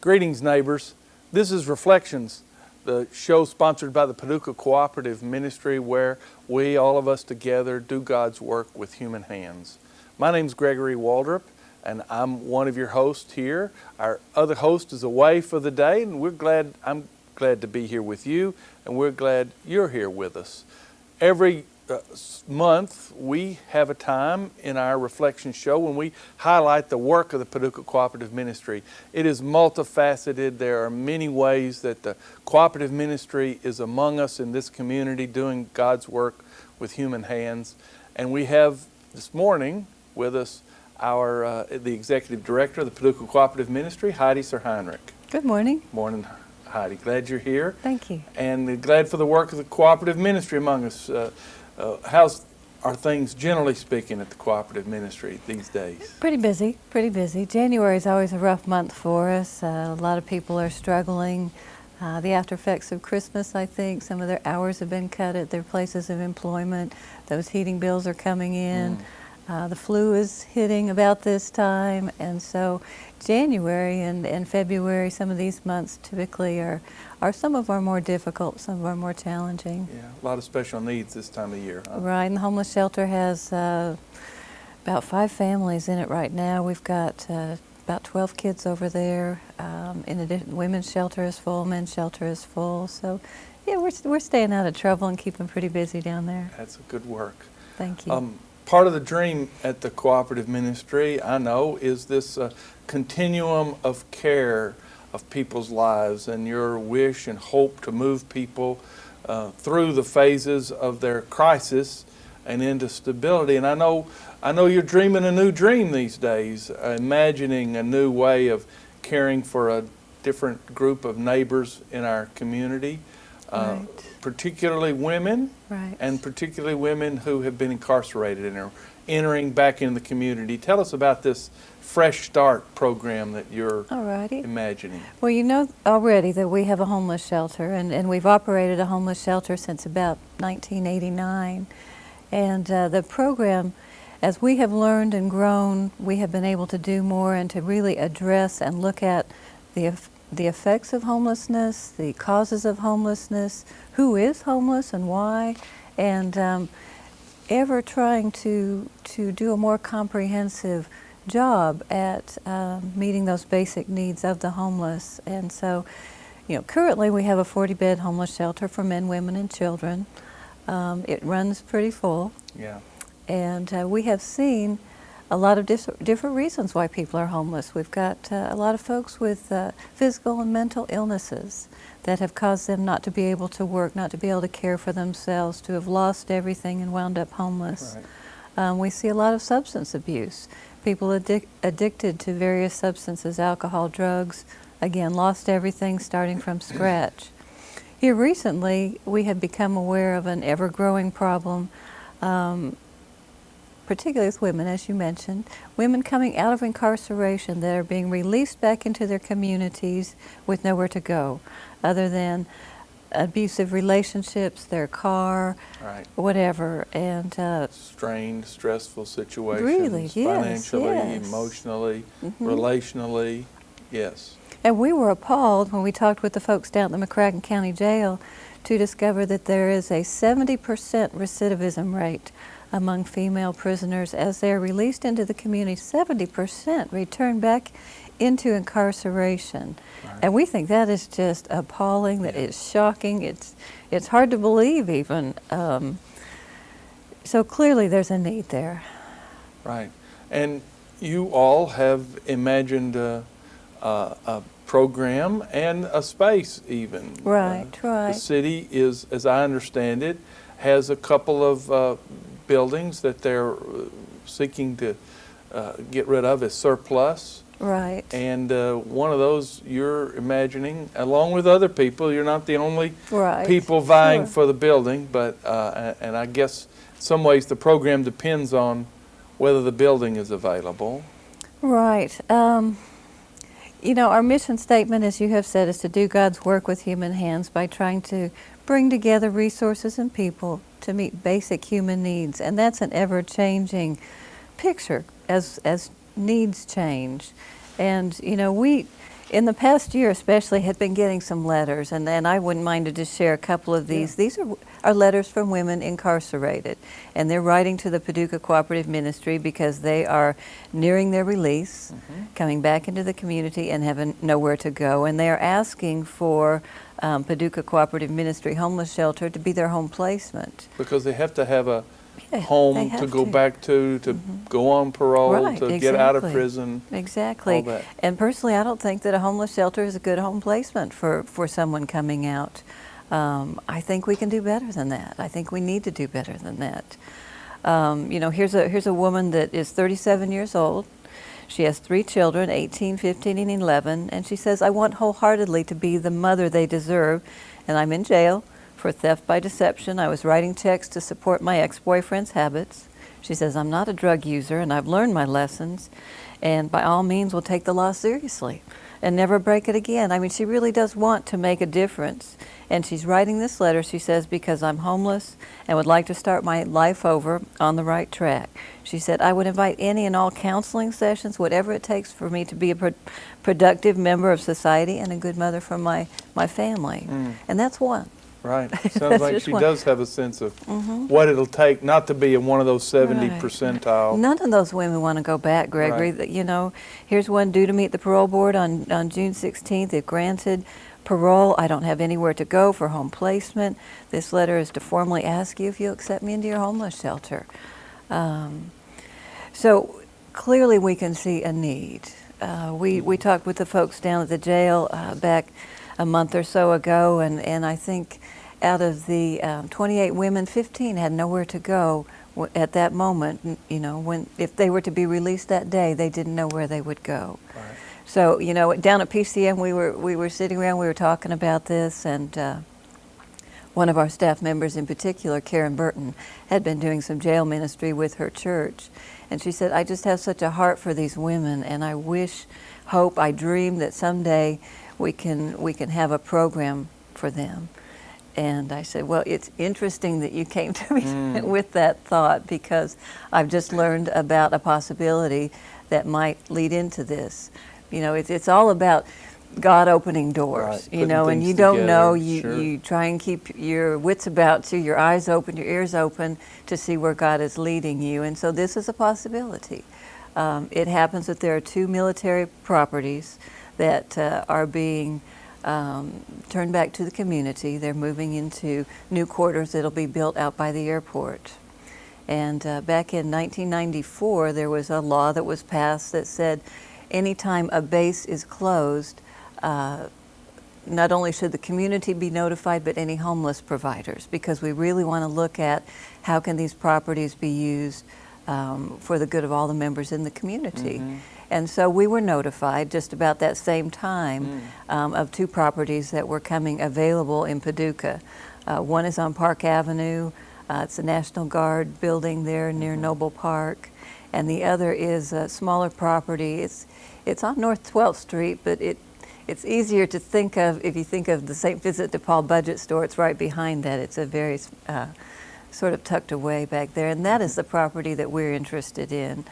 Greetings, neighbors. This is Reflections, the show sponsored by the Paducah Cooperative Ministry, where we, all of us together, do God's work with human hands. My name's Gregory Waldrop, and I'm one of your hosts here. Our other host is away for the day, and I'm glad to be here with you, and we're glad you're here with us. Every month, we have a time in our reflection show when we highlight the work of the Paducah Cooperative Ministry. It is multifaceted. There are many ways that the cooperative ministry is among us in this community doing God's work with human hands. And we have this morning with us the Executive Director of the Paducah Cooperative Ministry, Heidi Suhrheinrich. Good morning. Morning, Heidi. Glad you're here. Thank you. And glad for the work of the cooperative ministry among us. Are things generally speaking at the cooperative ministry these days? Pretty busy, pretty busy. January is always a rough month for us. A lot of people are struggling. The after effects of Christmas, I think, some of their hours have been cut at their places of employment. Those heating bills are coming in. The flu is hitting about this time, and so January and February, some of these months typically are some of our more difficult, some of our more challenging. Yeah, a lot of special needs this time of year. Huh? Right, and the homeless shelter has about 5 families in it right now. We've got about 12 kids over there. In addition, women's shelter is full, men's shelter is full. So, yeah, we're staying out of trouble and keeping pretty busy down there. That's a good work. Thank you. Part of the dream at the cooperative ministry, I know, is this continuum of care of people's lives and your wish and hope to move people through the phases of their crisis and into stability. And I know you're dreaming a new dream these days, imagining a new way of caring for a different group of neighbors in our community. Right. Particularly women, Right. and particularly women who have been incarcerated and are entering back into the community. Tell us about this Fresh Start program that you're Alrighty. imagining. Well, you know already that we have a homeless shelter, and we've operated a homeless shelter since about 1989. And the program, as we have learned and grown, we have been able to do more and to really address and look at the effects of homelessness, the causes of homelessness, who is homeless and why, and ever trying to do a more comprehensive job at meeting those basic needs of the homeless. And so, currently we have a 40-bed homeless shelter for men, women, and children. It runs pretty full. Yeah. And we have seen a lot of different reasons why people are homeless. We've got a lot of folks with physical and mental illnesses that have caused them not to be able to work, not to be able to care for themselves, to have lost everything and wound up homeless. Right. We see a lot of substance abuse. People addicted to various substances, alcohol, drugs, again, lost everything starting from scratch. Here recently, we have become aware of an ever-growing problem, particularly with women, as you mentioned, women coming out of incarceration that are being released back into their communities with nowhere to go other than abusive relationships, their car, right. Whatever. And strained, stressful situations, really, yes, financially, yes. emotionally, relationally, yes. And we were appalled when we talked with the folks down at the McCracken County Jail to discover that there is a 70% recidivism rate among female prisoners as they are released into the community. 70% return back into incarceration. Right. And we think that is just appalling, that is shocking, it's hard to believe even. So clearly there's a need there. Right. And you all have imagined a program and a space even. Right, right. The city is, as I understand it, has a couple of buildings that they're seeking to get rid of as surplus. Right. And one of those you're imagining, along with other people. You're not the only people vying for the building, but and I guess in some ways the program depends on whether the building is available. Right. Our mission statement, as you have said, is to do God's work with human hands by trying to bring together resources and people to meet basic human needs. And that's an ever-changing picture as needs change. And, in the past year especially, had been getting some letters, and I wouldn't mind to just share a couple of these. Yeah. These are letters from women incarcerated, and they're writing to the Paducah Cooperative Ministry because they are nearing their release, coming back into the community and having nowhere to go, and they are asking for Paducah Cooperative Ministry Homeless Shelter to be their home placement. Because they have to have a Yeah, home they to have go back to go on parole, Right, to get out of exactly. prison. Exactly. all that. And personally, I don't think that a homeless shelter is a good home placement for someone coming out. I think we can do better than that. I think we need to do better than that. You know, here's a woman that is 37 years old. She has 3 children, 18, 15, and 11, and she says, I want wholeheartedly to be the mother they deserve, and I'm in jail for theft by deception. I was writing checks to support my ex-boyfriend's habits. She says, I'm not a drug user, and I've learned my lessons, and by all means will take the law seriously and never break it again. I mean, she really does want to make a difference. And she's writing this letter, she says, because I'm homeless and would like to start my life over on the right track. She said, I would invite any and all counseling sessions, whatever it takes for me to be a productive member of society and a good mother for my family. And that's one. Right. Sounds like just she one. does have a sense of what it'll take not to be in one of those 70 Right. percentile. None of those women want to go back, Gregory. Right. You know, here's one due to meet the parole board on June 16th. If granted parole, I don't have anywhere to go for home placement. This letter is to formally ask you if you'll accept me into your homeless shelter. So clearly we can see a need. We talked with the folks down at the jail back a month or so ago, and I think out of the 28 women, 15 had nowhere to go at that moment. You know, if they were to be released that day, they didn't know where they would go. Right. So, you know, down at PCM, we were sitting around, we were talking about this, and one of our staff members in particular, Karen Burton, had been doing some jail ministry with her church, and she said, I just have such a heart for these women, and I wish, hope, I dream that someday we can have a program for them. And I said, well, it's interesting that you came to me with that thought, because I've just learned about a possibility that might lead into this. You know, it's all about God opening doors, Right, you know, putting and you things don't know, together, sure. you try and keep your wits about you, your eyes open, your ears open to see where God is leading you. And so this is a possibility. It happens that there are 2 military properties that are being turned back to the community. They're moving into new quarters that'll be built out by the airport. And back in 1994, there was a law that was passed that said anytime a base is closed, not only should the community be notified, but any homeless providers, because we really want to look at how can these properties be used for the good of all the members in the community. And so we were notified just about that same time of 2 properties that were coming available in Paducah. One is on Park Avenue. It's a National Guard building there near Noble Park. And the other is a smaller property. It's on North 12th Street, but it's easier to think of if you think of the St. Vincent de Paul Budget Store. It's right behind that. It's a very sort of tucked away back there. And that is the property that we're interested in.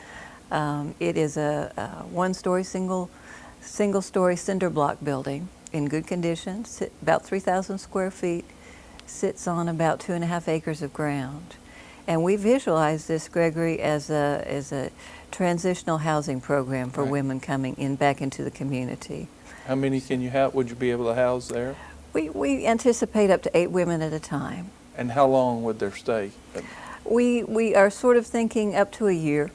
It is a one-story, single-story cinder block building in good condition, about 3,000 square feet, sits on about 2.5 acres of ground. And we visualize this, Gregory, as a transitional housing program for women coming in back into the community. How many can you have? Would you be able to house there? We anticipate up to 8 women at a time. And how long would their stay? We are sort of thinking up to a year.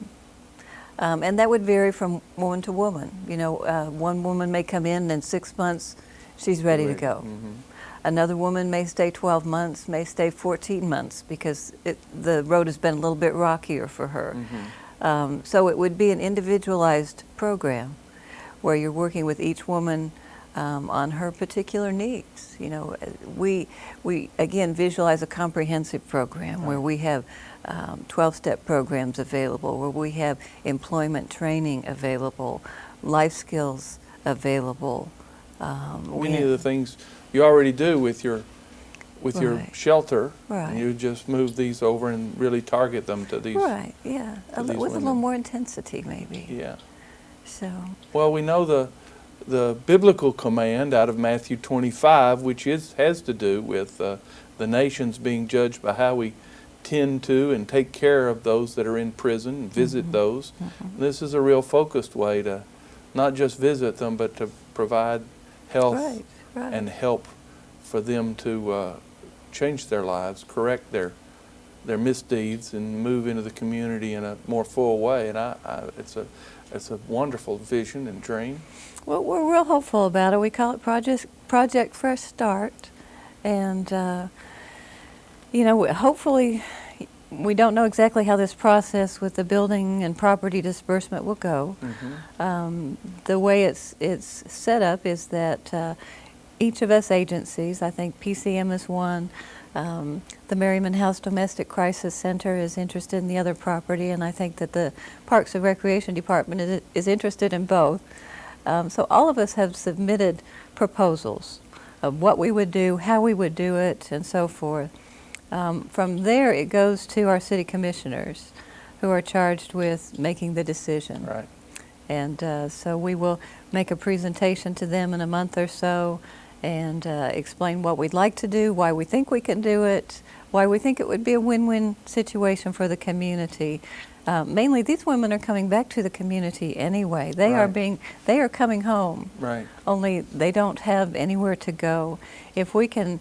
And that would vary from woman to woman. You know, one woman may come in and 6 months, she's ready to go. Another woman may stay 12 months, may stay 14 months, because the road has been a little bit rockier for her. So it would be an individualized program where you're working with each woman on her particular needs. You know, we again visualize a comprehensive program where we have 12-step programs available, where we have employment training available, life skills available. Many of the things you already do with your Right. shelter, Right. and you just move these over and really target them to these. Right, yeah, to these with a little women. more intensity maybe. Yeah. So, Well, we know the biblical command out of Matthew 25, which has to do with the nations being judged by how we tend to and take care of those that are in prison and visit those. This is a real focused way to not just visit them, but to provide health Right. and help for them to change their lives, correct their misdeeds, and move into the community in a more full way. And it's a wonderful vision and dream. Well, we're real hopeful about it. We call it Project Fresh Start, and hopefully, we don't know exactly how this process with the building and property disbursement will go. The way it's set up is that each of us agencies, I think PCM is one, the Merriman House Domestic Crisis Center is interested in the other property, and I think that the Parks and Recreation Department is interested in both. So all of us have submitted proposals of what we would do, how we would do it, and so forth. From there, it goes to our city commissioners, who are charged with making the decision. Right. And so we will make a presentation to them in a month or so, and explain what we'd like to do, why we think we can do it, why we think it would be a win-win situation for the community. Mainly, these women are coming back to the community anyway. They are coming home. Right. Only they don't have anywhere to go. If we can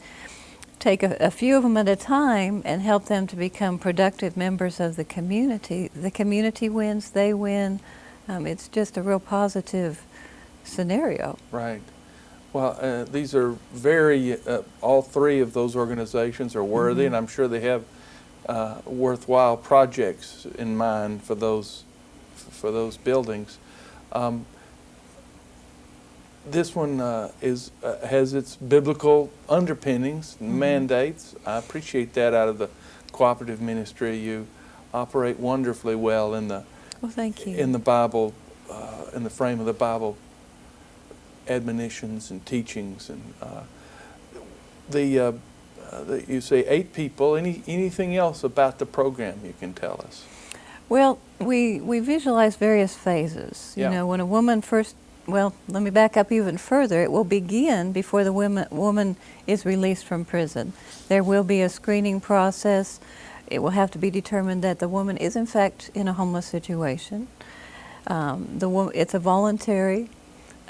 take a few of them at a time and help them to become productive members of the community wins, they win. It's just a real positive scenario. Right. Well, these are all three of those organizations are worthy, and I'm sure they have worthwhile projects in mind for those buildings. This one has its biblical underpinnings, mandates. I appreciate that out of the cooperative ministry. You operate wonderfully well in the Thank you. in the Bible, in the frame of the Bible admonitions and teachings. And you say 8 people. Anything else about the program you can tell us? Well, we visualize various phases. Yeah. You know, when a woman first, well, let me back up even further. It will begin before the woman is released from prison. There will be a screening process. It will have to be determined that the woman is in fact in a homeless situation. It's a voluntary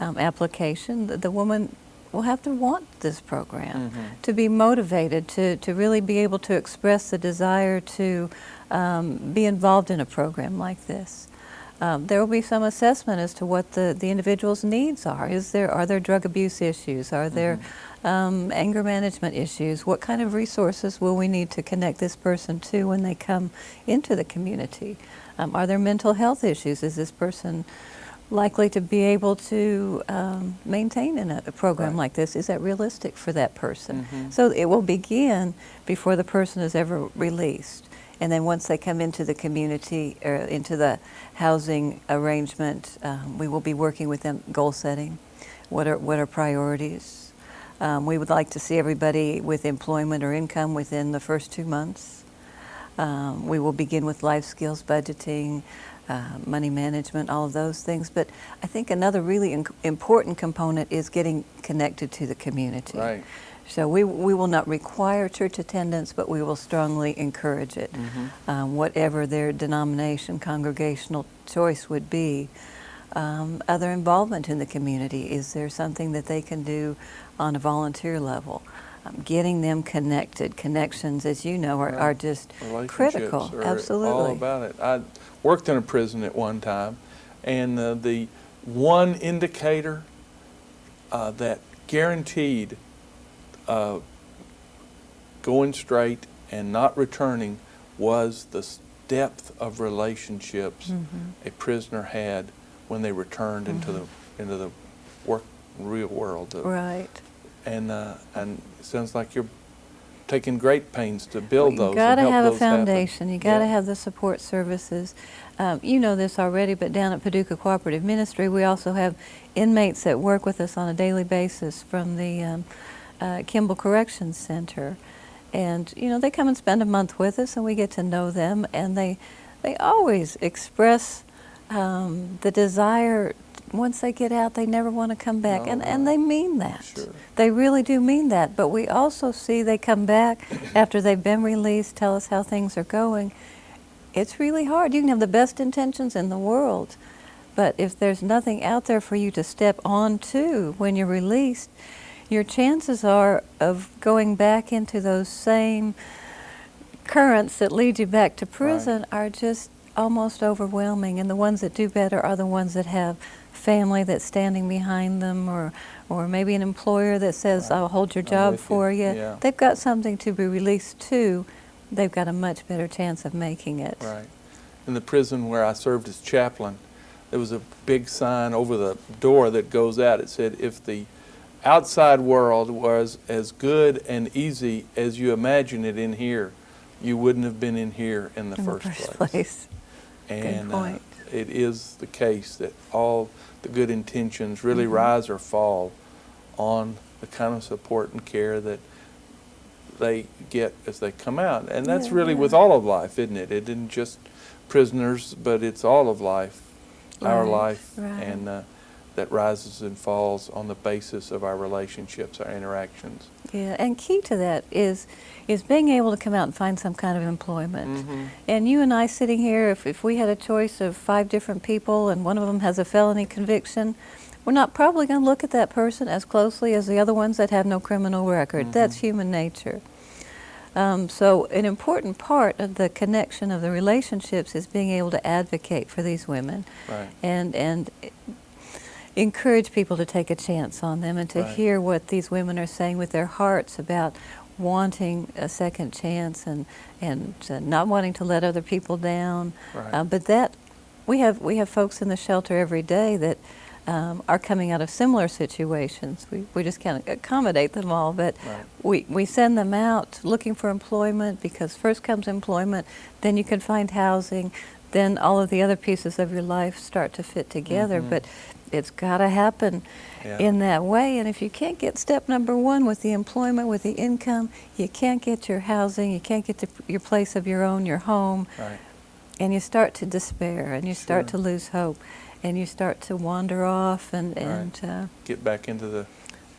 application. The woman will have to want this program, to be motivated, to really be able to express the desire to be involved in a program like this. There will be some assessment as to what the individual's needs are. Are there drug abuse issues? Are there anger management issues? What kind of resources will we need to connect this person to when they come into the community? Are there mental health issues? Is this person likely to be able to maintain in a program like this? Is that realistic for that person? So it will begin before the person is ever released. And then once they come into the community, or into the housing arrangement, we will be working with them goal setting. What are priorities? We would like to see everybody with employment or income within the first 2 months. We will begin with life skills, budgeting, money management, all of those things. But I think another really important component is getting connected to the community. Right. So we will not require church attendance, but we will strongly encourage it. Whatever their denomination, congregational choice would be. Other involvement in the community. Is there something that they can do on a volunteer level? Getting them connected. Connections, as you know, are just critical. Are Absolutely. all about it. I worked in a prison at one time, and the one indicator that guaranteed going straight and not returning was the depth of relationships a prisoner had when they returned into the real world. Right. And it sounds like you're taking great pains to build those. You got to and help have a those happen. foundation. You got to have the support services. You know this already, but down at Paducah Cooperative Ministry, we also have inmates that work with us on a daily basis from the Kimball Corrections Center. And, you know, they come and spend a month with us, and we get to know them, and they always express the desire once they get out, they never want to come back. No, And they mean that. Sure. They really do mean that. But we also see they come back after they've been released, tell us how things are going. It's really hard. You can have the best intentions in the world, but if there's nothing out there for you to step onto when you're released, your chances are of going back into those same currents that lead you back to prison are just almost overwhelming. And the ones that do better are the ones that have family that's standing behind them, or maybe an employer that says, I'll hold your job for you. Yeah. They've got something to be released to. They've got a much better chance of making it. Right. In the prison where I served as chaplain, there was a big sign over the door that goes out. It said, if the outside world was as good and easy as you imagine it in here, you wouldn't have been in here in the first place. And Good point. It is the case that all the good intentions really rise or fall on the kind of support and care that they get as they come out. And that's really with all of life, isn't it? It isn't just prisoners, but it's all of life, our life, and that rises and falls on the basis of our relationships, our interactions. Yeah, and key to that is being able to come out and find some kind of employment. And you and I sitting here, if we had a choice of 5 different people and one of them has a felony conviction, we're not probably going to look at that person as closely as the other ones that have no criminal record. That's human nature. So an important part of the connection of the relationships is being able to advocate for these women and encourage people to take a chance on them and to hear what these women are saying with their hearts about wanting a second chance and not wanting to let other people down. But that we have folks in the shelter every day that are coming out of similar situations. We just can't accommodate them all, but we send them out looking for employment, because first comes employment, then you can find housing, then all of the other pieces of your life start to fit together. But it's got to happen in that way. And if you can't get step number 1 with the employment, with the income, you can't get your housing, you can't get to your place of your own, your home, and you start to despair, and you start to lose hope, and you start to wander off and get back into the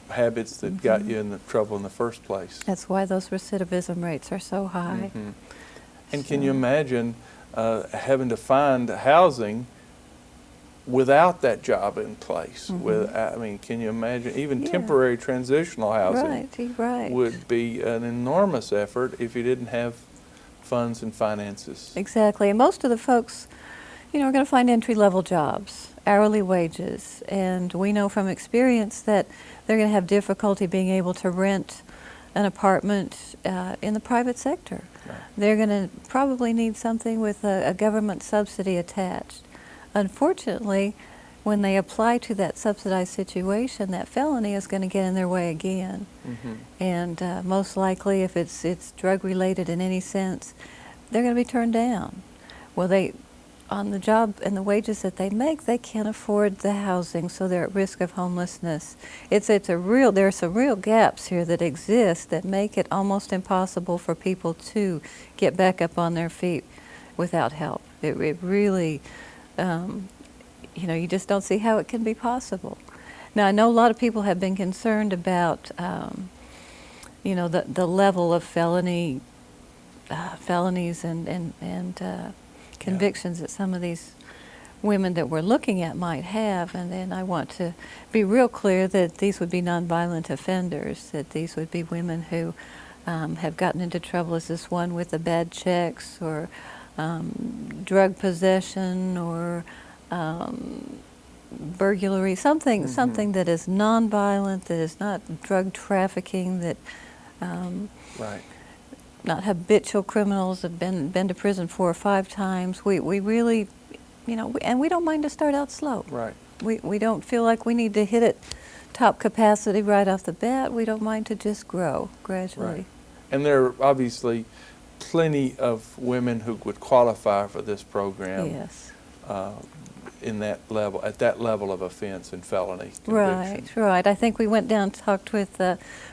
habits that got you in the trouble in the first place. That's why those recidivism rates are so high. And can you imagine having to find housing without that job in place? I mean, can you imagine even temporary transitional housing would be an enormous effort if you didn't have funds and finances. Exactly. And most of the folks, are going to find entry-level jobs, hourly wages, and we know from experience that they're going to have difficulty being able to rent an apartment in the private sector. They're going to probably need something with a government subsidy attached. Unfortunately, when they apply to that subsidized situation, that felony is going to get in their way again. And most likely, if it's drug-related in any sense, they're going to be turned down. Well, on the job and the wages that they make, they can't afford the housing, so they're at risk of homelessness. There are some real gaps here that exist that make it almost impossible for people to get back up on their feet without help. It really, you just don't see how it can be possible. Now, I know a lot of people have been concerned about, the level of felonies and convictions that some of these women that we're looking at might have. And then I want to be real clear that these would be nonviolent offenders, that these would be women who have gotten into trouble as this one with the bad checks or drug possession or burglary, something that is nonviolent, that is not drug trafficking, that not habitual criminals have been to prison 4 or 5 times. We really, and we don't mind to start out slow. We don't feel like we need to hit it top capacity right off the bat. We don't mind to just grow gradually. And there are obviously plenty of women who would qualify for this program. In that level, at that level of offense and felony conviction. Right. I think we went down and talked with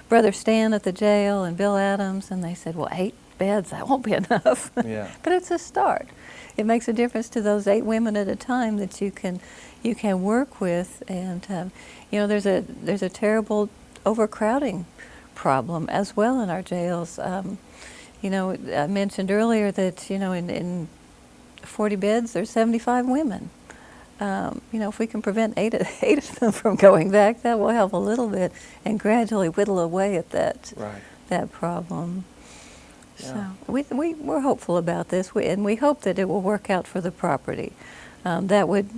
Brother Stan at the jail and Bill Adams, and they said, well, 8 beds, that won't be enough. But it's a start. It makes a difference to those 8 women at a time that you can you can work with. And you know, there's a terrible overcrowding problem as well in our jails. You know, I mentioned earlier that, you know, in 40 beds, there's 75 women. You know, if we can prevent eight of them from going back, that will help a little bit and gradually whittle away at that problem. Yeah. So we're hopeful about this, and we hope that it will work out for the property. That would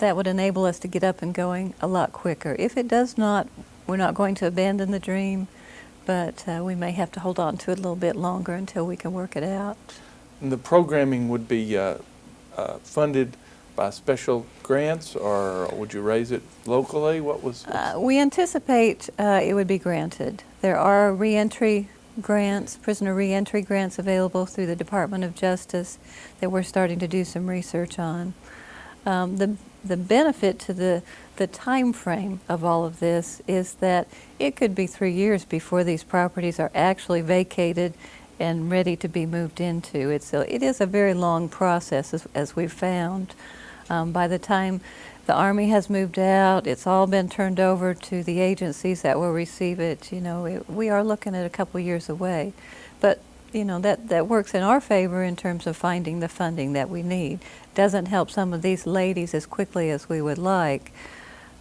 enable us to get up and going a lot quicker. If it does not, we're not going to abandon the dream, but we may have to hold on to it a little bit longer until we can work it out. And the programming would be funded by special grants, or would you raise it locally? What's we anticipate it would be granted. There are reentry grants, prisoner reentry grants available through the Department of Justice that we're starting to do some research on. The benefit to the time frame of all of this is that it could be 3 years before these properties are actually vacated and ready to be moved into. It is a very long process, as we've found. By the time the Army has moved out, it's all been turned over to the agencies that will receive it. You know, we are looking at a couple years away. But, you know, that works in our favor in terms of finding the funding that we need. Doesn't help some of these ladies as quickly as we would like.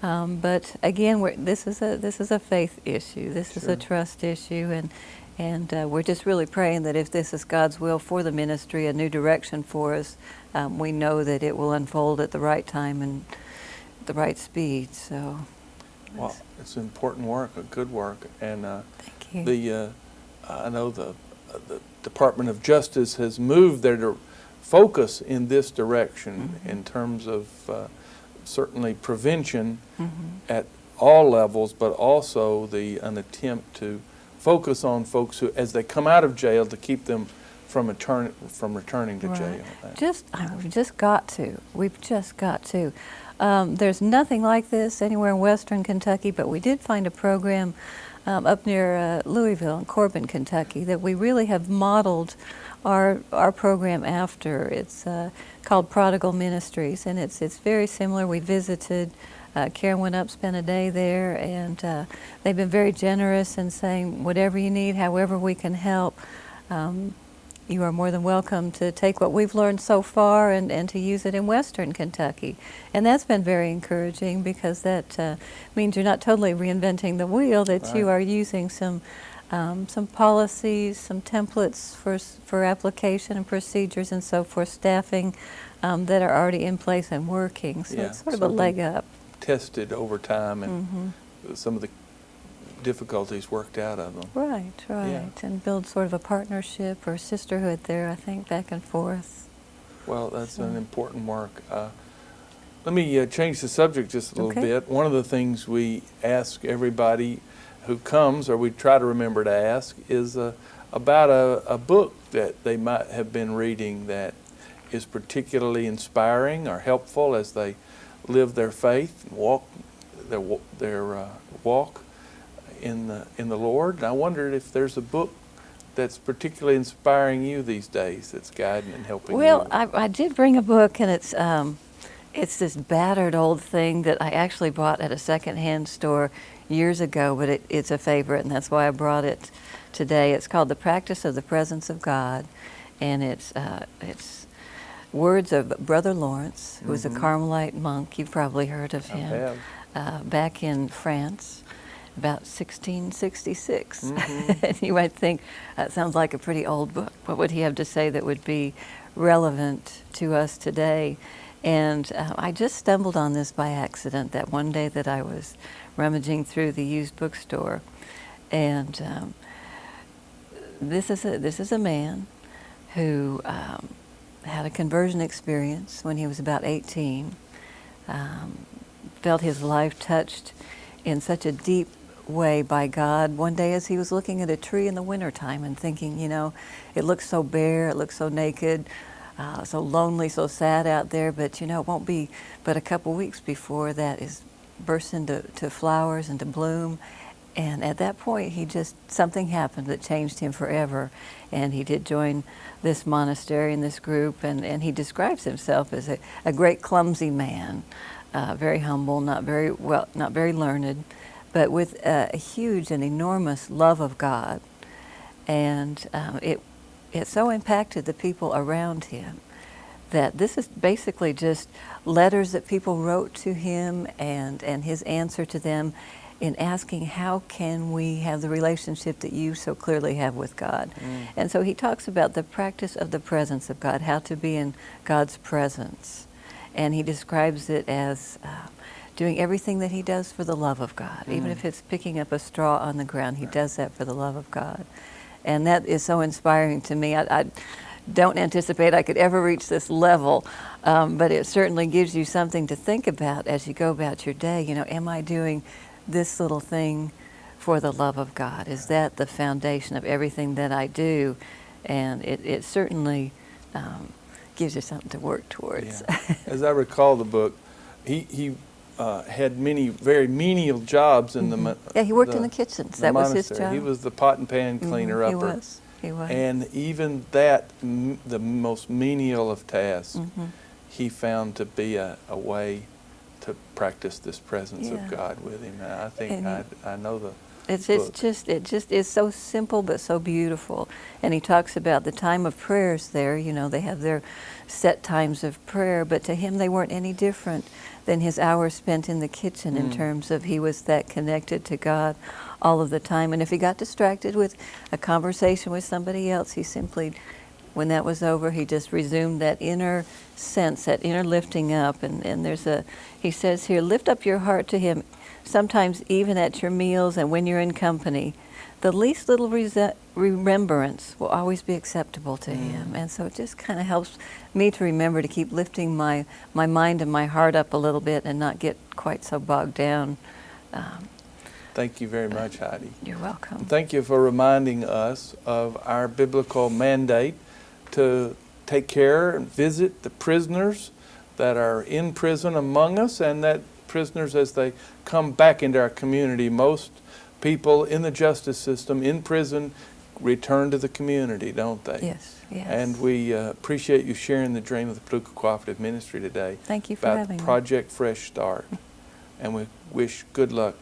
But again, this is a faith issue. This is a trust issue, and we're just really praying that if this is God's will for the ministry, a new direction for us, we know that it will unfold at the right time and the right speed. So, well, it's important work, a good work, and thank you. I know the Department of Justice has moved their focus in this direction in terms of certainly prevention at all levels, but also an attempt to focus on folks who, as they come out of jail, to keep them from returning to jail. We've just got to. There's nothing like this anywhere in western Kentucky, but we did find a program up near Louisville in Corbin, Kentucky, that we really have modeled our program after. It's called Prodigal Ministries, and it's very similar. We visited. Karen went up, spent a day there, and they've been very generous in saying, whatever you need, however we can help, you are more than welcome to take what we've learned so far and to use it in western Kentucky. And that's been very encouraging, because that means you're not totally reinventing the wheel, that you are using some policies, some templates for application and procedures and so forth, staffing that are already in place and working. So it's sort of a leg up. Tested over time, and some of the difficulties worked out of them. Right. Yeah. And build sort of a partnership or sisterhood there, I think, back and forth. Well, that's an important work. Let me change the subject just a little bit. One of the things we ask everybody who comes, or we try to remember to ask, is about a book that they might have been reading that is particularly inspiring or helpful as they live their faith, and walk their walk in the Lord. And I wondered if there's a book that's particularly inspiring you these days, that's guiding and helping you. Well, I did bring a book, and it's this battered old thing that I actually bought at a secondhand store years ago, but it's a favorite, and that's why I brought it today. It's called The Practice of the Presence of God, and it's words of Brother Lawrence, who was a Carmelite monk. You've probably heard of him. I have. Back in France, about 1666. And you might think, that sounds like a pretty old book. What would he have to say that would be relevant to us today? And I just stumbled on this by accident that one day that I was rummaging through the used bookstore. And this is a man who had a conversion experience when he was about 18, felt his life touched in such a deep way by God one day as he was looking at a tree in the wintertime and thinking, you know, it looks so bare, it looks so naked, so lonely, so sad out there, but you know, it won't be but a couple weeks before that is bursts into flowers and to bloom. And at that point, something happened that changed him forever. And he did join this monastery and this group, and he describes himself as a great clumsy man, very humble, not very learned, but with a huge and enormous love of God. And it so impacted the people around him that this is basically just letters that people wrote to him and his answer to them in asking, how can we have the relationship that you so clearly have with God? And so he talks about the practice of the presence of God, how to be in God's presence. And he describes it as doing everything that he does for the love of God. Even if it's picking up a straw on the ground, he does that for the love of God. And that is so inspiring to me. I don't anticipate I could ever reach this level, but it certainly gives you something to think about as you go about your day. You know, am I doing this little thing for the love of God? Is that the foundation of everything that I do? And it certainly gives you something to work towards. Yeah. As I recall the book, he had many very menial jobs in the Yeah, he worked in the kitchens. That was his monastery. job. He was the pot and pan cleaner upper. He was. And even that, the most menial of tasks, he found to be a way to practice this presence of God with him. And I think I know the it just is so simple but so beautiful. And he talks about the time of prayers there. You know, they have their set times of prayer, but to him they weren't any different than his hours spent in the kitchen in terms of he was that connected to God all of the time. And if he got distracted with a conversation with somebody else, he simply, when that was over, he just resumed that inner sense, that inner lifting up. And he says here, lift up your heart to him, sometimes even at your meals and when you're in company. The least little remembrance will always be acceptable to him. And so it just kind of helps me to remember to keep lifting my mind and my heart up a little bit and not get quite so bogged down. Thank you very much, Heidi. You're welcome. Thank you for reminding us of our biblical mandate to take care and visit the prisoners that are in prison among us, and that prisoners as they come back into our community. Most people in the justice system, in prison, return to the community, don't they? Yes, yes. And we appreciate you sharing the dream of the Paducah Cooperative Ministry today. Thank you for about having me. Project Fresh Start. And we wish good luck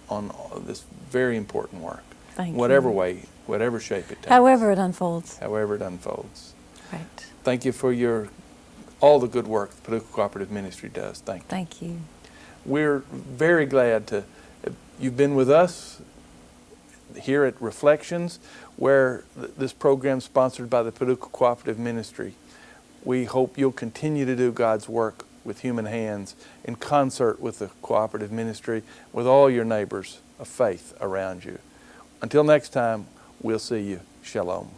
on this very important work. Thank you. Whatever way, whatever shape it takes. However it unfolds. However it unfolds. Right. Thank you for all the good work the Paducah Cooperative Ministry does. Thank you. Thank you. We're very glad you've been with us here at Reflections, where this program is sponsored by the Paducah Cooperative Ministry. We hope you'll continue to do God's work with human hands in concert with the cooperative ministry, with all your neighbors of faith around you. Until next time, we'll see you. Shalom.